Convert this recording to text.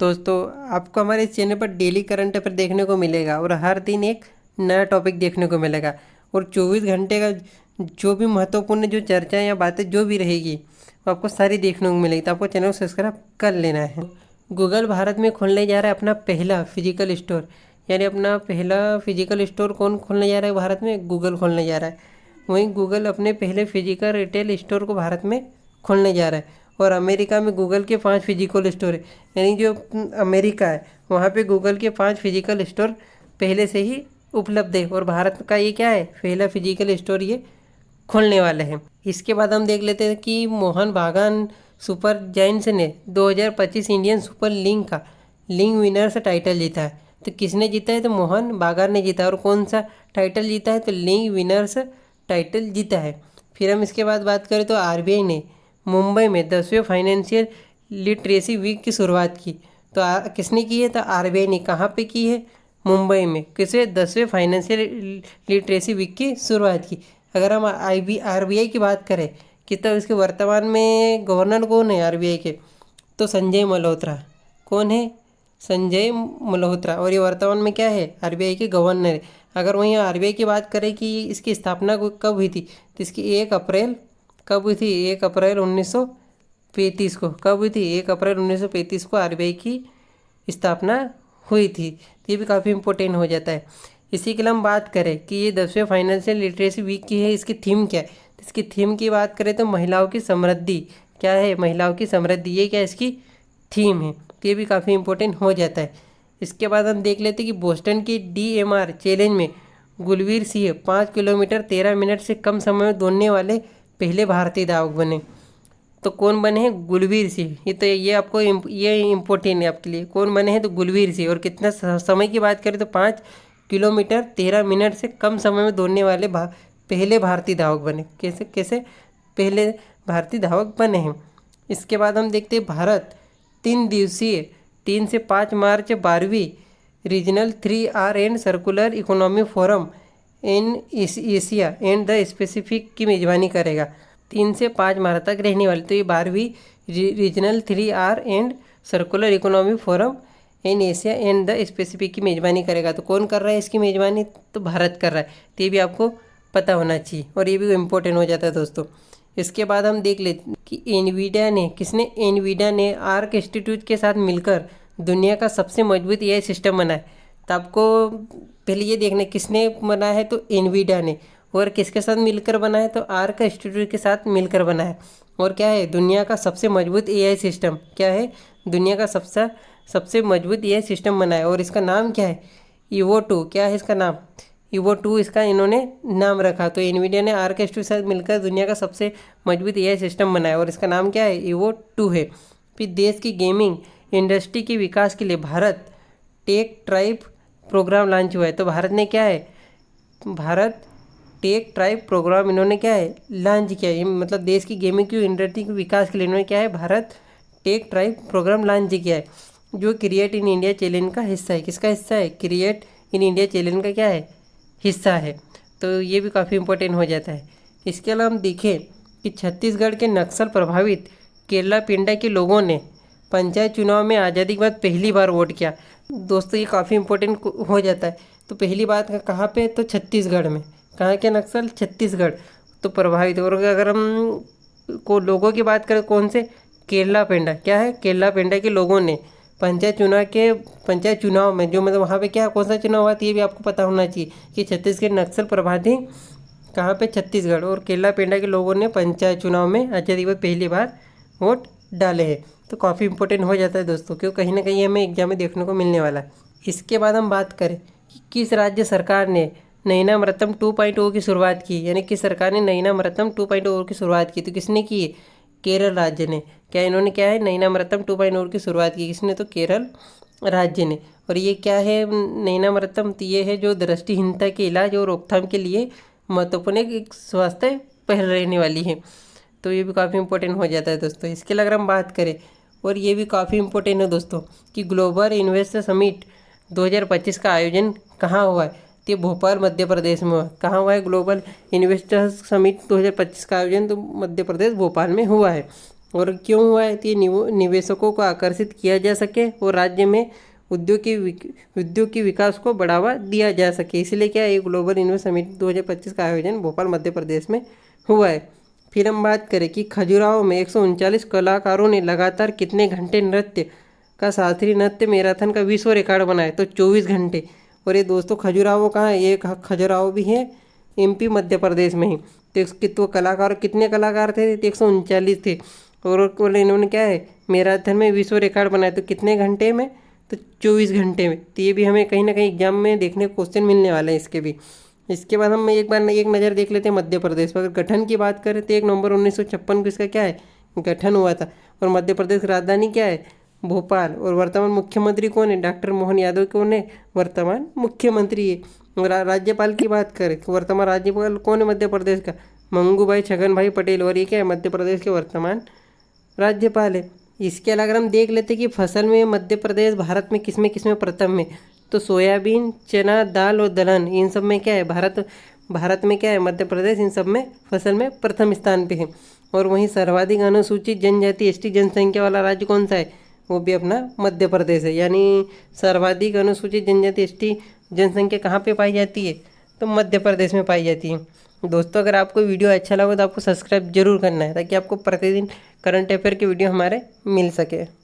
दोस्तों आपको हमारे इस चैनल पर डेली करंट अफेयर देखने को मिलेगा और हर दिन एक नया टॉपिक देखने को मिलेगा और 24 घंटे का जो भी महत्वपूर्ण जो चर्चाएं या बातें जो भी रहेगी वो आपको सारी देखने को मिलेगी। तो आपको चैनल को सब्सक्राइब कर लेना है। गूगल भारत में खोलने जा रहा है अपना पहला फिजिकल स्टोर, यानी अपना पहला फिजिकल स्टोर कौन खोलने जा रहा है भारत में? गूगल खोलने जा रहा है। वहीं गूगल अपने पहले फिजिकल रिटेल स्टोर को भारत में खोलने जा रहा है। और अमेरिका में गूगल के 5 फिजिकल स्टोर है, यानी जो अमेरिका है वहाँ पे गूगल के 5 फिजिकल स्टोर पहले से ही उपलब्ध है और भारत का ये क्या है, पहला फिजिकल स्टोर ये खोलने वाले हैं। इसके बाद हम देख लेते हैं कि मोहन बागान सुपर जायंट्स ने 2025 इंडियन सुपर लीग का लीग विनर्स टाइटल जीता है। तो किसने जीता है? तो मोहन बागान ने जीता है। और कौन सा टाइटल जीता है? तो लीग विनर्स टाइटल जीता है। फिर हम इसके बाद बात करें तो आरबीआई ने मुंबई में 10वें फाइनेंशियल लिटरेसी वीक की शुरुआत की। तो किसने की है? तो आरबीआई ने। कहाँ पे की है? मुंबई में। किसे? 10वें फाइनेंशियल लिटरेसी वीक की शुरुआत की। अगर हम आरबीआई की बात करें कि तो इसके वर्तमान में गवर्नर कौन है आरबीआई के? तो संजय मल्होत्रा। कौन है? संजय मल्होत्रा। और ये वर्तमान में क्या है? आरबीआई के गवर्नर है। अगर वहीं आरबीआई की बात करें कि इसकी स्थापना कब हुई थी, तो इसकी 1 अप्रैल कब हुई थी? 1 अप्रैल 1935 को। कब हुई थी? 1 अप्रैल 1935 को आरबीआई की स्थापना हुई थी। तो ये भी काफ़ी इंपॉर्टेंट हो जाता है। इसी के लिए हम बात करें कि ये 10वें फाइनेंशियल लिटरेसी वीक की है, इसकी थीम क्या है? तो इसकी थीम की बात करें तो महिलाओं की समृद्धि। क्या है? महिलाओं की समृद्धि, ये क्या इसकी थीम है। तो ये भी काफ़ी इंपॉर्टेंट हो जाता है। इसके बाद हम देख लेते हैं कि बोस्टन की DMR चैलेंज में गुलवीर सिंह 5 किलोमीटर 13 मिनट से कम समय में दौड़ने वाले पहले भारतीय धावक बने। तो कौन बने हैं? गुलवीर सिंह। ये आपको ये इम्पोर्टेंट है आपके लिए। कौन बने हैं? तो गुलवीर सिंह। और कितना समय की बात करें तो 5 किलोमीटर 13 मिनट से कम समय में दौड़ने वाले पहले भारतीय धावक बने। कैसे कैसे पहले भारतीय धावक बने हैं। इसके बाद हम देखते हैं भारत 3 दिवसीय 3 से 5 मार्च 12वीं regional 3R and circular economy forum in Asia and the specific की मेज़बानी करेगा। 3 से 5 मार्च तक रहने वाली तो ये 12वीं regional 3R and circular economy forum in Asia and the specific की मेज़बानी करेगा। तो कौन कर रहा है इसकी मेज़बानी? तो भारत कर रहा है। तो ये भी आपको पता होना चाहिए और ये भी इम्पोर्टेंट हो जाता है दोस्तों। इसके बाद हम देख लेते कि एनवीडिया ने एनवीडिया ने आर्क इंस्टीट्यूट के साथ मिलकर दुनिया का सबसे मजबूत एआई सिस्टम बनाया। तो आपको पहले ये देखना किसने बनाया है, तो एनवीडिया ने। और किसके साथ मिलकर बनाया? तो आर्क इंस्टीट्यूट के साथ मिलकर बनाया। और क्या है? दुनिया का सबसे मजबूत एआई सिस्टम। क्या है? दुनिया का सबसे मजबूत एआई सिस्टम बनाया। और इसका नाम क्या है? EVO2। क्या है इसका नाम? EVO2 इसका इन्होंने नाम रखा। तो एनवीडिया ने आर्क इंस्टीट्यूट के साथ मिलकर दुनिया का सबसे मजबूत एआई सिस्टम बनाया और इसका नाम क्या है? EVO2 है। फिर देश की गेमिंग इंडस्ट्री के विकास के लिए Bharat tech tribe programme launch हुआ है। तो भारत ने क्या है? भारत टेक ट्राइब प्रोग्राम इन्होंने क्या है? लॉन्च किया है। मतलब देश की गेमिंग की इंडस्ट्री के विकास के लिए इन्होंने क्या है? Bharat tech tribe programme launch किया है, जो क्रिएट इन इंडिया चैलेंज का हिस्सा है। किसका हिस्सा है? क्रिएट इन इंडिया चैलेंज का क्या है? हिस्सा है। तो ये भी काफ़ी इंपॉर्टेंट हो जाता है। इसके अलावा हम देखें कि छत्तीसगढ़ के नक्सल प्रभावित केरला पिंडा के लोगों ने पंचायत चुनाव में आज़ादी के बाद पहली बार वोट किया। दोस्तों ये काफ़ी इंपॉर्टेंट हो जाता है। तो पहली बात कहाँ पे? तो छत्तीसगढ़ में। कहाँ के नक्सल? छत्तीसगढ़। तो प्रभावित। और अगर हम लोगों की बात करें, कौन से? केरला पेंडा। क्या है? केरला पेंडा के लोगों ने पंचायत चुनाव में, जो मतलब वहाँ पे क्या कौन सा चुनाव हुआ था ये भी आपको पता होना चाहिए कि छत्तीसगढ़ नक्सल प्रभावित कहाँ पे? छत्तीसगढ़। और केरला पेंडा के लोगों ने पंचायत चुनाव में आज़ादी पर पहली बार वोट डाले हैं। तो काफ़ी इंपॉर्टेंट हो जाता है दोस्तों, क्योंकि कहीं ना कहीं हमें एग्जाम में देखने को मिलने वाला है। इसके बाद हम बात करें कि किस राज्य सरकार ने नयनामृतम 2.0 की शुरुआत की, यानी किस सरकार ने नयनामृतम 2.0 की शुरुआत की? तो किसने की? केरल राज्य ने। क्या इन्होंने क्या है? नयनामृतम 2.0 की शुरुआत की। किसने? तो केरल राज्य ने। और ये क्या है नयनामृतम? तो ये है जो दृष्टिहीनता के इलाज और रोकथाम के लिए महत्वपूर्ण एक स्वास्थ्य पहल रहने वाली है। तो ये भी काफ़ी इंपॉर्टेंट हो जाता है दोस्तों। इसके लिए अगर हम बात करें, और ये भी काफ़ी इंपॉर्टेंट है दोस्तों, कि ग्लोबल इन्वेस्टर समिट 2025 का आयोजन कहाँ हुआ है? तो भोपाल मध्य प्रदेश में हुआ। कहाँ हुआ है ग्लोबल इन्वेस्टर्स समिट 2025 का आयोजन? तो मध्य प्रदेश भोपाल में हुआ है। और क्यों हुआ है? तो ये निवेशकों को आकर्षित किया जा सके और राज्य में उद्योग की विकास को बढ़ावा दिया जा सके, इसलिए क्या है, ग्लोबल इन्वेस्ट समिट 2025 का आयोजन भोपाल मध्य प्रदेश में हुआ है। फिर हम बात करें कि खजुराहो में 139 कलाकारों ने लगातार कितने घंटे नृत्य का शास्त्रीय नृत्य मैराथन का विश्व रिकॉर्ड बनाया? तो 24 घंटे। और ये दोस्तों खजुराहो कहाँ है? ये खजुराहो भी है एमपी मध्य प्रदेश में ही। तो कलाकार कितने कलाकार थे? तो 139 थे। और इन्होंने क्या है, मैराथन में विश्व रिकॉर्ड बनाया। तो कितने घंटे में? तो 24 घंटे में। तो ये भी हमें कहीं ना कहीं एग्जाम में देखने को क्वेश्चन मिलने वाला है इसके भी। इसके बाद हम एक नज़र देख लेते हैं मध्य प्रदेश पर। अगर गठन की बात करें तो 1 नवंबर 1956 को इसका क्या है, गठन हुआ था। और मध्य प्रदेश की राजधानी क्या है? भोपाल। और वर्तमान मुख्यमंत्री कौन है? डॉक्टर मोहन यादव कौन है? वर्तमान मुख्यमंत्री है। और राज्यपाल की बात करें तो वर्तमान राज्यपाल कौन है मध्य प्रदेश का? मंगूभाई छगन भाई पटेल। और ये क्या है, मध्य प्रदेश के वर्तमान राज्यपाल है। इसके अलावा अगर हम देख लेते कि फसल में मध्य प्रदेश भारत में किसमें प्रथम है? तो सोयाबीन, चना, दाल और दलहन, इन सब में क्या है, भारत में क्या है, मध्य प्रदेश इन सब में फसल में प्रथम स्थान पे है। और वहीं सर्वाधिक अनुसूचित जनजाति एसटी जनसंख्या वाला राज्य कौन सा है? वो भी अपना मध्य प्रदेश है। यानी सर्वाधिक अनुसूचित जनजाति एसटी जनसंख्या कहाँ पे पाई जाती है? तो मध्य प्रदेश में पाई जाती है। दोस्तों अगर आपको वीडियो अच्छा लगा तो आपको सब्सक्राइब जरूर करना है, ताकि आपको प्रतिदिन करंट अफेयर के वीडियो हमारे मिल सके।